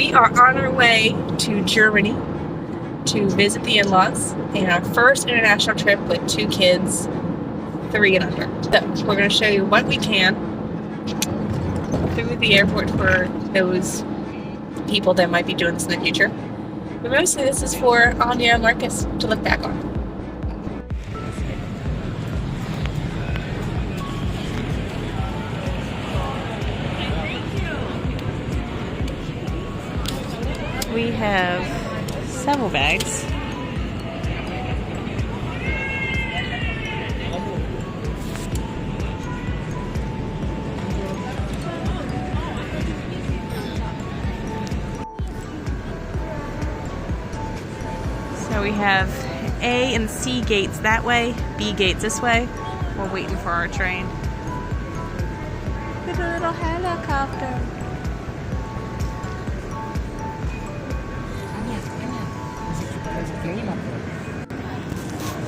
We are on our way to Germany to visit the in-laws and our first international trip with 2 kids, 3 and under. So we're going to show you what we can through the airport for those people that might be doing this in the future. But mostly this is for Anya and Marcus to look back on. We have several bags. So we have A and C gates that way, B gates this way. We're waiting for our train. Look at the little helicopter.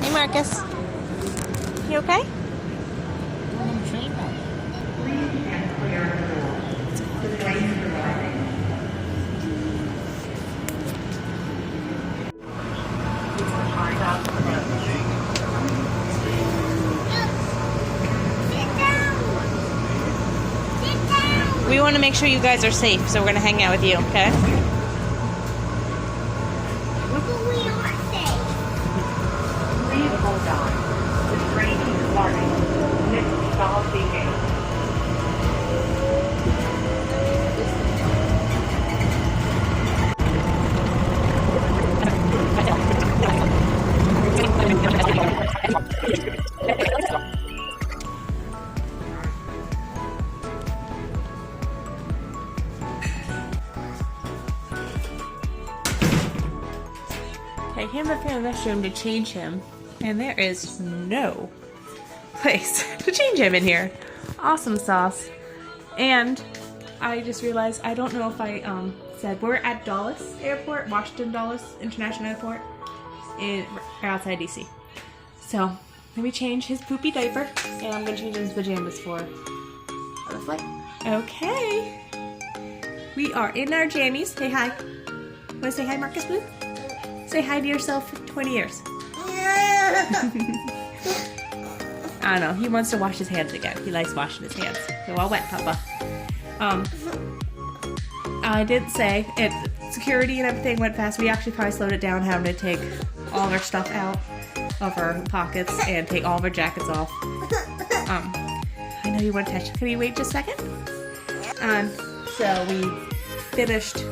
Hey Marcus, you okay? We want to make sure you guys are safe, so we're going to hang out with you, okay? We are safe. Please hold on. The train is starting. Next stop begins. I came up here in this room to change him, and there is no place to change him in here. Awesome sauce. And I just realized, I don't know if I said, we're at Dulles Airport, Washington Dulles International Airport, right outside DC. So, let me change his poopy diaper, and I'm going to change his pajamas for the flight. Okay. We are in our jammies. Say hi. Want to say hi, Marcus Blue? Say hi to yourself for 20 years. I don't know. He wants to wash his hands again. He likes washing his hands. They're all wet, Papa. I did say security and everything went fast. We actually probably slowed it down, having to take all of our stuff out of our pockets and take all of our jackets off. I know you want to touch. Can you wait just a second? So we finished.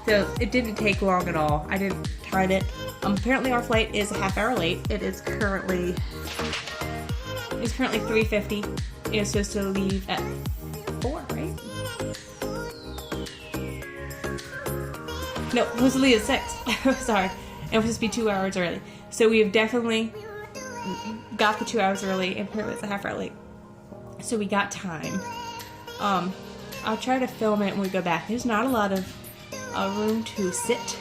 So it didn't take long at all. I didn't time it. Apparently our flight is a half hour late. It is currently 3:50. It's supposed to leave at 4, right? No, it was supposed to leave at 6. Sorry. It was supposed to be 2 hours early. So we have definitely got the 2 hours early, and apparently it's a half hour late. So we got time. I'll try to film it when we go back. There's not a lot of room to sit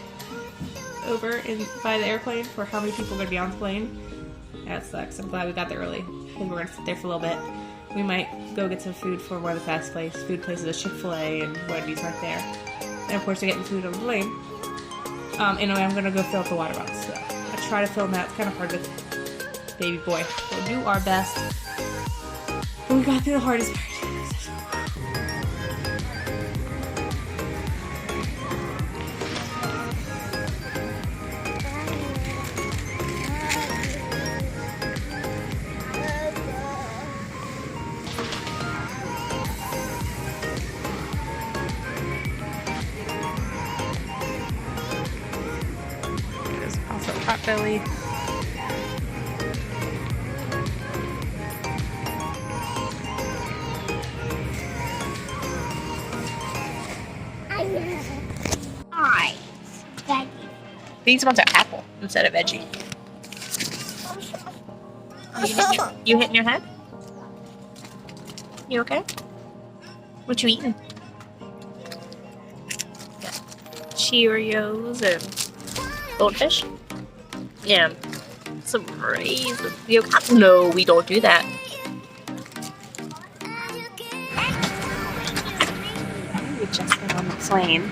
over by the airplane for how many people are going to be on the plane. That sucks. I'm glad we got there early because we're going to sit there for a little bit. We might go get some food for one of the fast food places, a Chick-fil-A and Wendy's right there. And of course, we're getting food on the plane. Anyway, I'm going to go fill up the water bottles. So I try to film that. It's kind of hard with baby boy. We'll do our best. But we got through the hardest part. Potbelly. Alright. Veggie. These ones are apple instead of veggie. You hitting your head? You okay? What you eating? Cheerios and goldfish? Yeah. Some raisins. No, we don't do that. We just got on the plane.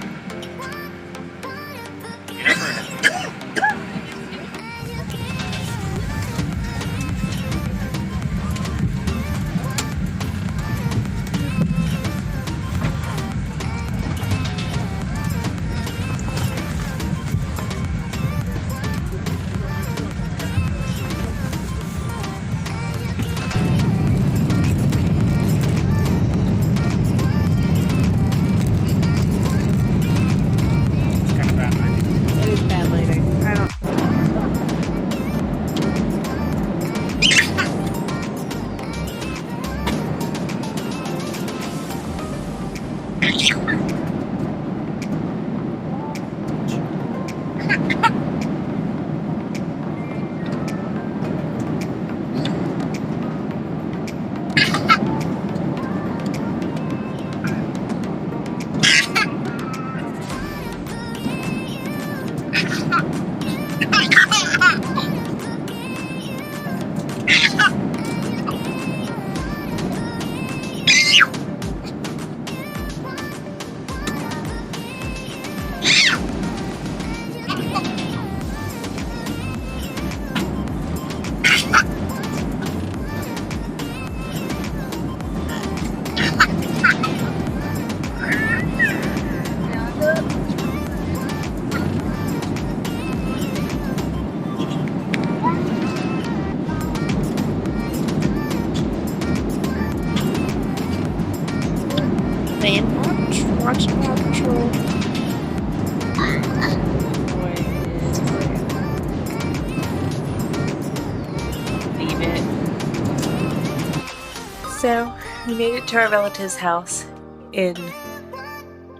So we made it to our relative's house in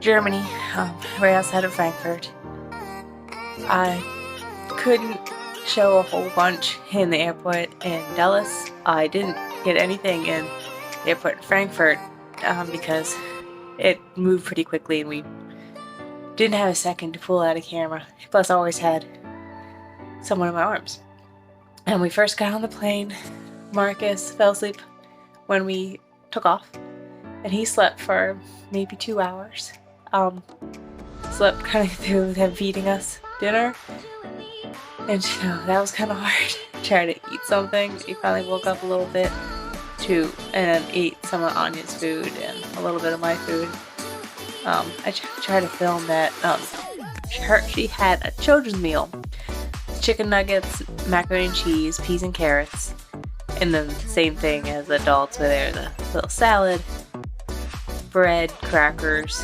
Germany, right outside of Frankfurt. I couldn't show a whole bunch in the airport in Dallas. I didn't get anything in the airport in Frankfurt because it moved pretty quickly and we didn't have a second to pull out a camera. Plus, I always had someone in my arms. And we first got on the plane. Marcus fell asleep when we took off, and he slept for maybe 2 hours. Slept kind of through them feeding us dinner, and that was kind of hard. Tried to eat something. He finally woke up a little bit and ate some of Anya's food and a little bit of my food. I tried to film that. She had a children's meal: chicken nuggets, macaroni and cheese, peas and carrots, and then the same thing as adults, where there's a little salad, bread, crackers,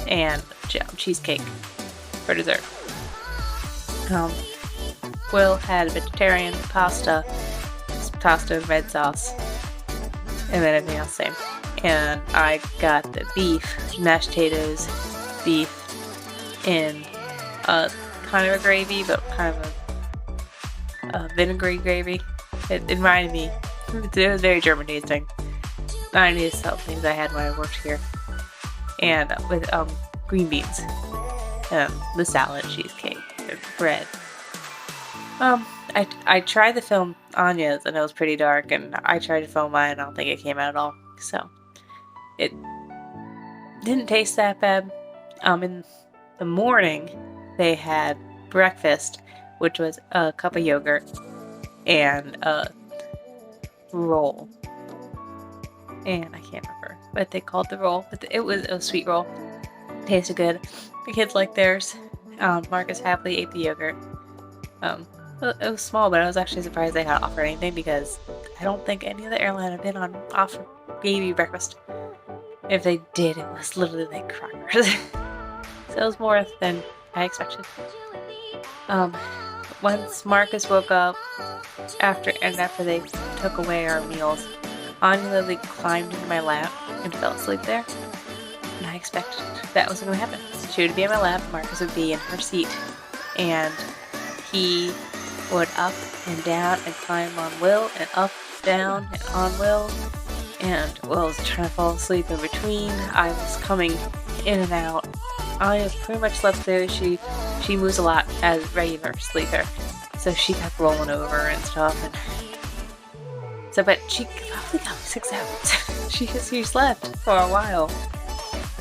and cheesecake for dessert. Will had a vegetarian pasta and red sauce, and then everything else same. And I got the beef, mashed potatoes, beef in a kind of a gravy, but kind of a vinegary gravy. It reminded me, it was very German tasting. I needed some things I had when I worked here. And with green beans, the salad, cheesecake, bread. I tried to film Anya's and it was pretty dark, and I tried to film mine and I don't think it came out at all. So it didn't taste that bad. In the morning, they had breakfast, which was a cup of yogurt and a roll. And I can't remember what they called the roll, but it was a sweet roll. Tasted good. The kids liked theirs. Marcus happily ate the yogurt. It was small, but I was actually surprised they had offered anything, because I don't think any other airline had been on offer baby breakfast. If they did, it was literally like crackers. So it was more than I expected. Once Marcus woke up, after they took away our meals, Anya literally climbed into my lap and fell asleep there. And I expected that was going to happen. She would be in my lap, Marcus would be in her seat, and he would up and down and climb on Will, and up, down, and on Will. And Will was trying to fall asleep in between. I was coming in and out. Anya pretty much slept there. She moves a lot as regular sleeper, so she kept rolling over and stuff. And so, but she probably got 6 hours. she slept for a while.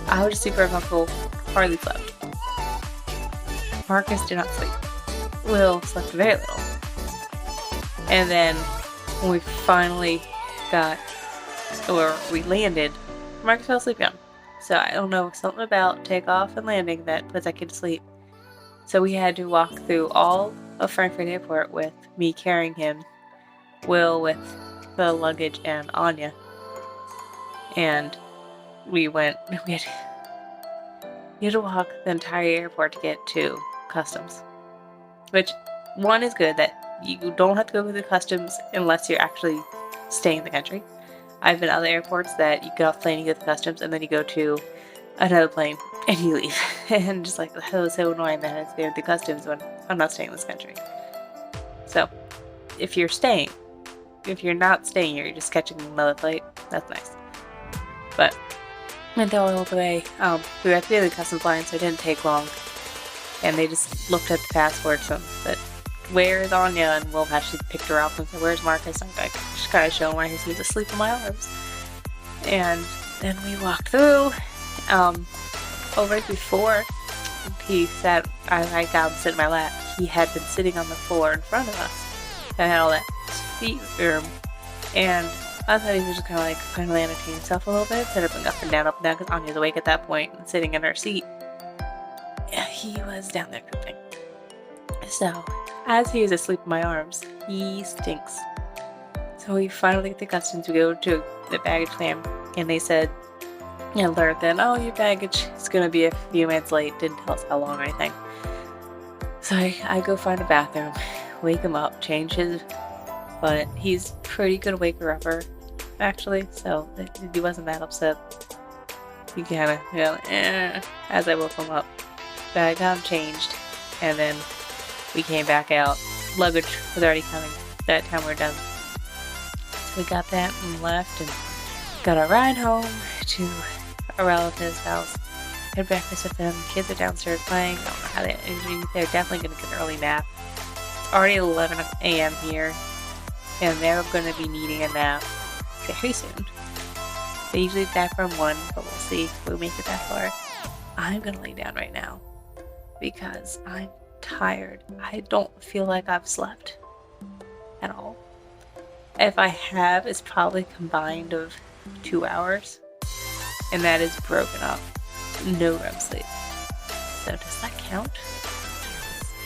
I was super uncomfortable. Hardly slept. Marcus did not sleep. Will slept very little. And then when we finally we landed, Marcus fell asleep again. So I don't know, something about takeoff and landing that puts that kid to sleep. So we had to walk through all of Frankfurt Airport with me carrying him, Will with the luggage, and Anya. And we had to walk the entire airport to get to customs. Which, one is good, that you don't have to go through customs unless you're actually staying in the country. I've been to other airports that you get off the plane, you go to customs, and then you go to another plane and you leave. And just like, that was so annoying that I had to go through customs when I'm not staying in this country. So, if you're not staying here, you're just catching another flight, that's nice. But went all the way. We were at the other customs line, so it didn't take long. And they just looked at the passports and said, "Where is Anya?" And Will actually picked her up and said, "Where's Marcus?" And I just kind of showed him why he was asleep in my arms. And then we walked through. Right before he sat, I got him to sit in my lap. He had been sitting on the floor in front of us and had all that seat room. And I thought he was just kind of entertaining himself a little bit, instead of going up and down, because Anya's awake at that point and sitting in her seat. He was down there pooping. So, as he was asleep in my arms, he stinks. So we finally get to customs. We go to the baggage claim, and they said, alert then, "Oh, your baggage is going to be a few minutes late." Didn't tell us how long or anything. So I go find a bathroom, wake him up, change his, but he's pretty good waker-upper. actually, so he wasn't that upset. He kind of, as I woke him up. But I got him changed, and then we came back out. Luggage was already coming. That time we're done. So we got that and left, and got a ride home to a relative's house. Had breakfast with them. Kids are downstairs playing. I don't know how they're definitely going to get an early nap. It's already 11 a.m. here, and they're going to be needing a nap very soon. They usually nap from 1, but we'll see if we make it that far. I'm going to lay down right now because I'm tired. I don't feel like I've slept at all. If I have, it's probably combined of 2 hours, and that is broken up. No REM sleep. So does that count?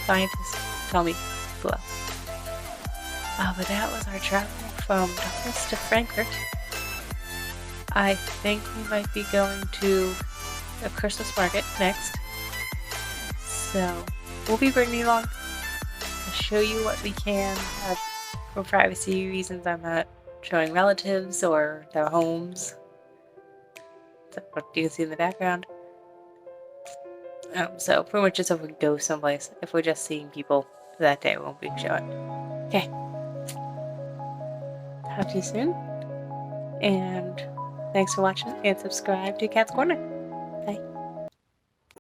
Scientists tell me below. But that was our travel from Dallas to Frankfurt. I think we might be going to a Christmas market next. So we'll be bringing you along. I'll show you what we can. For privacy reasons, I'm not showing relatives or their homes. That's what you can see in the background. So pretty much just if we go someplace. If we're just seeing people that day, we won't be showing. Okay. Talk to you soon. And thanks for watching, and subscribe to Cat's Corner.